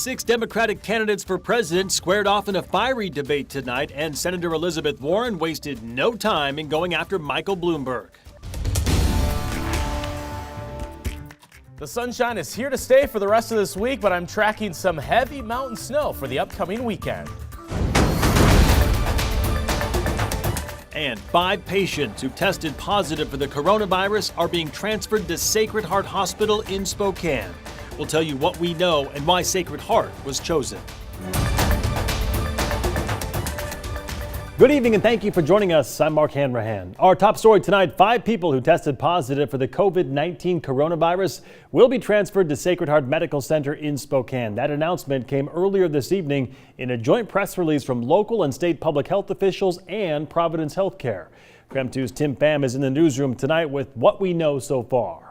6 Democratic candidates for president squared off in a fiery debate tonight, and Senator Elizabeth Warren wasted no time in going after Michael Bloomberg. The sunshine is here to stay for the rest of this week, but I'm tracking some heavy mountain snow for the upcoming weekend. And 5 patients who tested positive for the coronavirus are being transferred to Sacred Heart Hospital in Spokane. We'll tell you what we know and why Sacred Heart was chosen. Good evening and thank you for joining us. I'm Mark Hanrahan. Our top story tonight, 5 people who tested positive for the COVID-19 coronavirus will be transferred to Sacred Heart Medical Center in Spokane. That announcement came earlier this evening in a joint press release from local and state public health officials and Providence Healthcare. KREM 2's Tim Pham is in the newsroom tonight with what we know so far.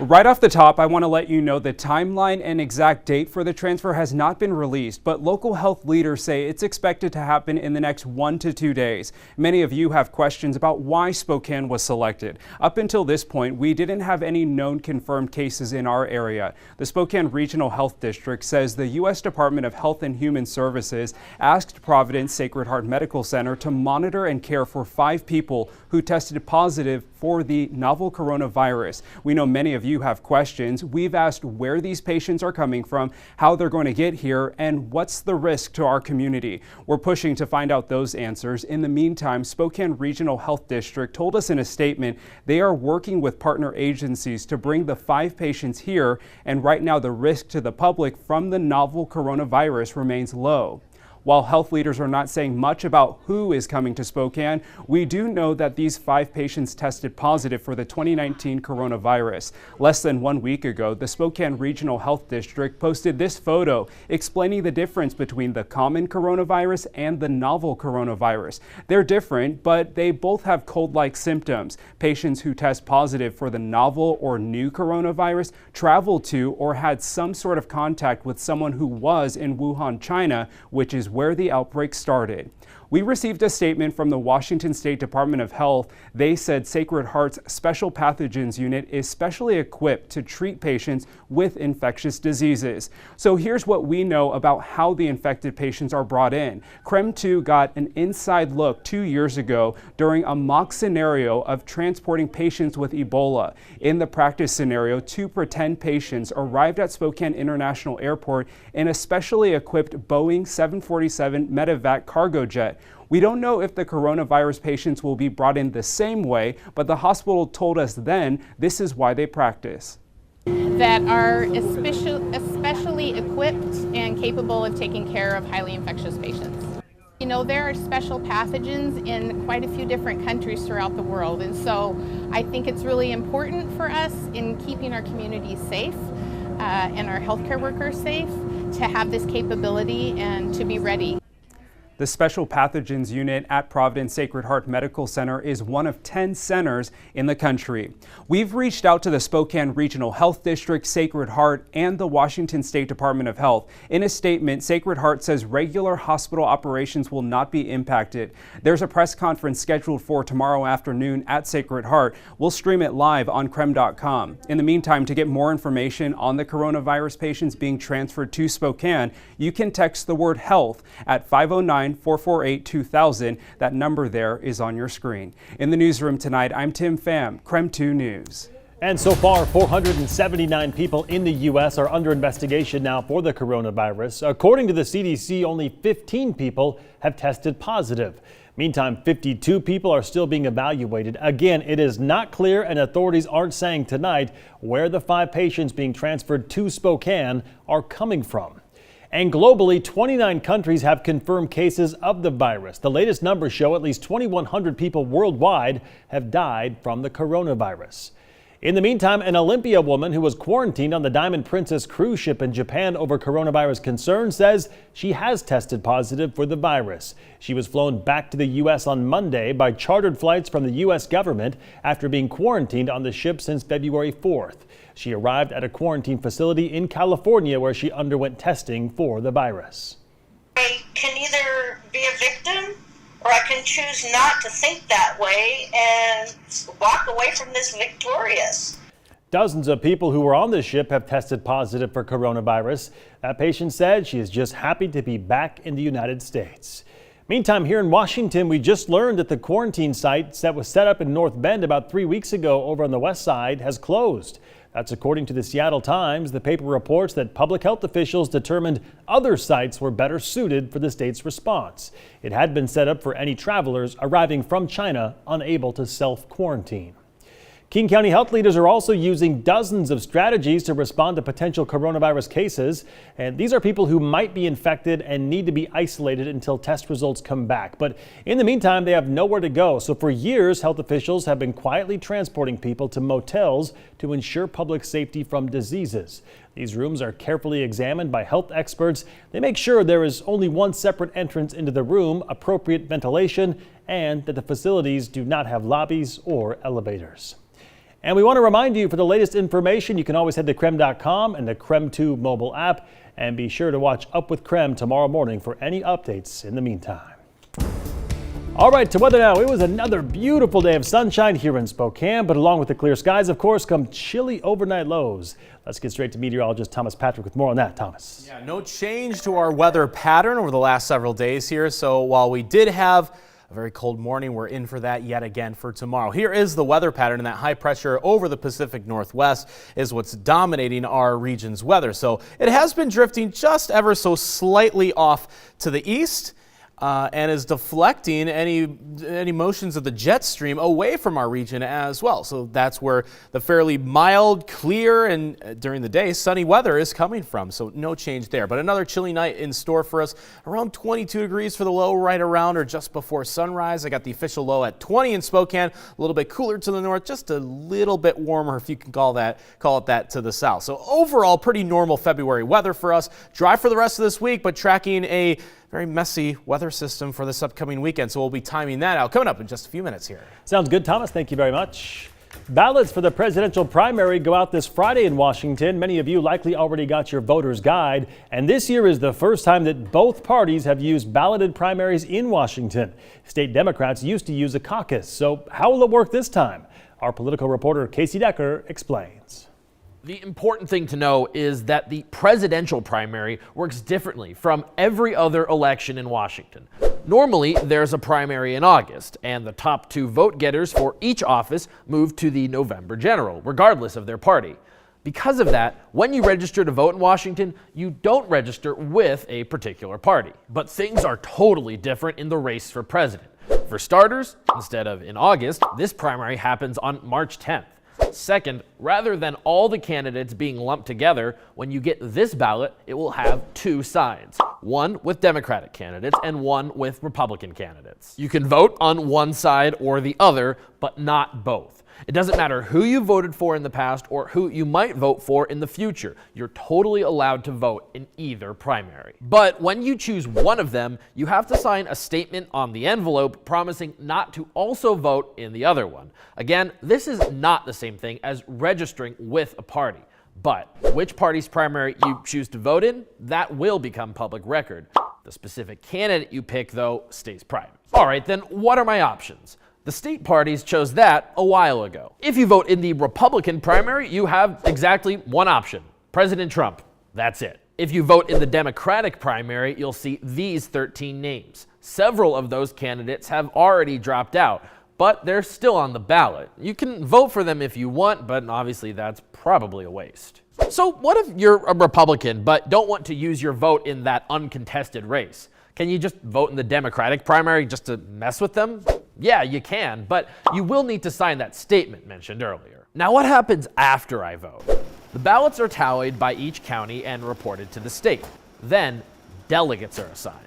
Right off the top, I want to let you know the timeline and exact date for the transfer has not been released, but local health leaders say it's expected to happen in the next 1 to 2 days. Many of you have questions about why Spokane was selected. Up until this point, we didn't have any known confirmed cases in our area. The Spokane Regional Health District says the U.S. Department of Health and Human Services asked Providence Sacred Heart Medical Center to monitor and care for 5 people who tested positive for the novel coronavirus. We know many of you have questions. We've asked where these patients are coming from, how they're going to get here, and what's the risk to our community. We're pushing to find out those answers. In the meantime, Spokane Regional Health District told us in a statement they are working with partner agencies to bring the 5 patients here, and right now the risk to the public from the novel coronavirus remains low. While health leaders are not saying much about who is coming to Spokane, we do know that these 5 patients tested positive for the 2019 coronavirus. Less than 1 week ago, the Spokane Regional Health District posted this photo explaining the difference between the common coronavirus and the novel coronavirus. They're different, but they both have cold-like symptoms. Patients who test positive for the novel or new coronavirus traveled to or had some sort of contact with someone who was in Wuhan, China, which is where the outbreak started. We received a statement from the Washington State Department of Health. They said Sacred Heart's Special Pathogens Unit is specially equipped to treat patients with infectious diseases. So here's what we know about how the infected patients are brought in. KREM 2 got an inside look 2 years ago during a mock scenario of transporting patients with Ebola. In the practice scenario, 2 pretend patients arrived at Spokane International Airport in a specially equipped Boeing 747 medevac cargo jet. We don't know if the coronavirus patients will be brought in the same way, but the hospital told us then this is why they practice. That are especially equipped and capable of taking care of highly infectious patients. You know, there are special pathogens in quite a few different countries throughout the world, and so I think it's really important for us in keeping our communities safe and our healthcare workers safe to have this capability and to be ready. The Special Pathogens Unit at Providence Sacred Heart Medical Center is one of 10 centers in the country. We've reached out to the Spokane Regional Health District, Sacred Heart, and the Washington State Department of Health. In a statement, Sacred Heart says regular hospital operations will not be impacted. There's a press conference scheduled for tomorrow afternoon at Sacred Heart. We'll stream it live on KREM.com. In the meantime, to get more information on the coronavirus patients being transferred to Spokane, you can text the word HEALTH at 509-448-2000. That number there is on your screen. In the newsroom tonight, I'm Tim Pham, KREM 2 News. And so far, 479 people in the U.S. are under investigation now for the coronavirus. According to the CDC, only 15 people have tested positive. Meantime, 52 people are still being evaluated. Again, it is not clear, and authorities aren't saying tonight where the 5 patients being transferred to Spokane are coming from. And globally, 29 countries have confirmed cases of the virus. The latest numbers show at least 2,100 people worldwide have died from the coronavirus. In the meantime, an Olympia woman who was quarantined on the Diamond Princess cruise ship in Japan over coronavirus concerns says she has tested positive for the virus. She was flown back to the U.S. on Monday by chartered flights from the U.S. government after being quarantined on the ship since February 4th. She arrived at a quarantine facility in California where she underwent testing for the virus. I can either be a victim or I can choose not to think that way and walk away from this victorious. Dozens of people who were on the ship have tested positive for coronavirus. That patient said she is just happy to be back in the United States. Meantime, here in Washington, we just learned that the quarantine site that was set up in North Bend about 3 weeks ago over on the west side has closed. That's according to the Seattle Times. The paper reports that public health officials determined other sites were better suited for the state's response. It had been set up for any travelers arriving from China unable to self-quarantine. King County health leaders are also using dozens of strategies to respond to potential coronavirus cases. And these are people who might be infected and need to be isolated until test results come back. But in the meantime, they have nowhere to go. So for years, health officials have been quietly transporting people to motels to ensure public safety from diseases. These rooms are carefully examined by health experts. They make sure there is only one separate entrance into the room, appropriate ventilation, and that the facilities do not have lobbies or elevators. And we want to remind you, for the latest information, you can always head to KREM.com and the KREM 2 mobile app. And be sure to watch Up with KREM tomorrow morning for any updates in the meantime. All right, to weather now. It was another beautiful day of sunshine here in Spokane, but along with the clear skies, of course, come chilly overnight lows. Let's get straight to meteorologist Thomas Patrick with more on that. Thomas. Yeah, no change to our weather pattern over the last several days here. So while we did have a very cold morning, we're in for that yet again for tomorrow. Here is the weather pattern, and that high pressure over the Pacific Northwest is what's dominating our region's weather. So it has been drifting just ever so slightly off to the east. And is deflecting any motions of the jet stream away from our region as well. So that's where the fairly mild, clear, and during the day, sunny weather is coming from. So no change there. But another chilly night in store for us. Around 22 degrees for the low, right around or just before sunrise. I got the official low at 20 in Spokane. A little bit cooler to the north, just a little bit warmer, if you can call it that, to the south. So overall, pretty normal February weather for us. Dry for the rest of this week, but tracking a very messy weather system for this upcoming weekend, so we'll be timing that out coming up in just a few minutes here. Sounds good, Thomas. Thank you very much. Ballots for the presidential primary go out this Friday in Washington. Many of you likely already got your voter's guide, and this year is the first time that both parties have used balloted primaries in Washington. State Democrats used to use a caucus, so how will it work this time? Our political reporter Casey Decker explains. The important thing to know is that the presidential primary works differently from every other election in Washington. Normally, there's a primary in August, and the top two vote getters for each office move to the November general, regardless of their party. Because of that, when you register to vote in Washington, you don't register with a particular party. But things are totally different in the race for president. For starters, instead of in August, this primary happens on March 10th. Second, rather than all the candidates being lumped together, when you get this ballot, it will have two sides, one with Democratic candidates and one with Republican candidates. You can vote on one side or the other, but not both. It doesn't matter who you voted for in the past or who you might vote for in the future. You're totally allowed to vote in either primary. But when you choose one of them, you have to sign a statement on the envelope promising not to also vote in the other one. Again, this is not the same thing as registering with a party. But which party's primary you choose to vote in, that will become public record. The specific candidate you pick, though, stays private. All right, then what are my options? The state parties chose that a while ago. If you vote in the Republican primary, you have exactly one option, President Trump. That's it. If you vote in the Democratic primary, you'll see these 13 names. Several of those candidates have already dropped out, but they're still on the ballot. You can vote for them if you want, but obviously that's probably a waste. So what if you're a Republican but don't want to use your vote in that uncontested race? Can you just vote in the Democratic primary just to mess with them? Yeah, you can, but you will need to sign that statement mentioned earlier. Now, what happens after I vote? The ballots are tallied by each county and reported to the state. Then, delegates are assigned.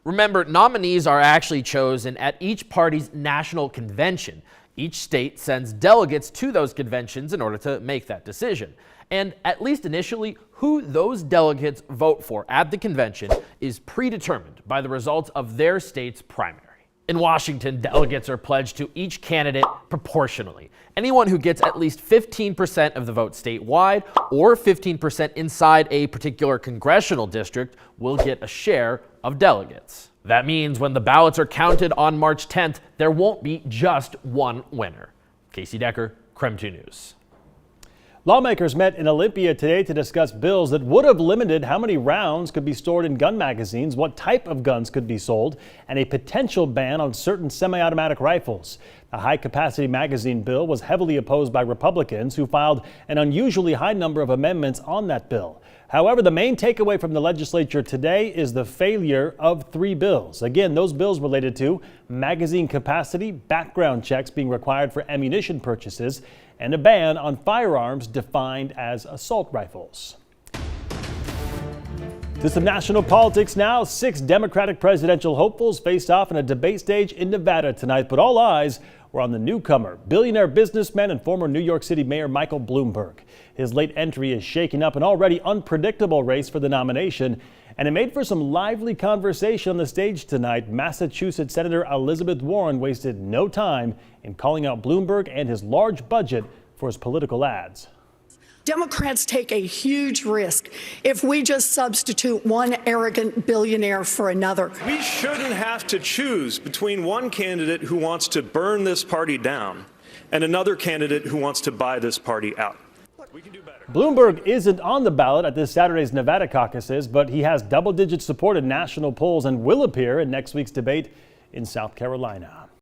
Remember, nominees are actually chosen at each party's national convention. Each state sends delegates to those conventions in order to make that decision. And at least initially, who those delegates vote for at the convention is predetermined by the results of their state's primary. In Washington, delegates are pledged to each candidate proportionally. Anyone who gets at least 15% of the vote statewide or 15% inside a particular congressional district will get a share of delegates. That means when the ballots are counted on March 10th, there won't be just one winner. Casey Decker, KREM 2 News. Lawmakers met in Olympia today to discuss bills that would have limited how many rounds could be stored in gun magazines, what type of guns could be sold, and a potential ban on certain semi-automatic rifles. The high-capacity magazine bill was heavily opposed by Republicans, who filed an unusually high number of amendments on that bill. However, the main takeaway from the legislature today is the failure of 3 bills. Again, those bills related to magazine capacity, background checks being required for ammunition purchases, and a ban on firearms defined as assault rifles. To some national politics now. 6 Democratic presidential hopefuls faced off on a debate stage in Nevada tonight, but all eyes were on the newcomer, billionaire businessman and former New York City Mayor Michael Bloomberg. His late entry is shaking up an already unpredictable race for the nomination, and it made for some lively conversation on the stage tonight. Massachusetts Senator Elizabeth Warren wasted no time in calling out Bloomberg and his large budget for his political ads. Democrats take a huge risk if we just substitute one arrogant billionaire for another. We shouldn't have to choose between one candidate who wants to burn this party down and another candidate who wants to buy this party out. We can do better. Bloomberg isn't on the ballot at this Saturday's Nevada caucuses, but he has double-digit support in national polls and will appear in next week's debate in South Carolina.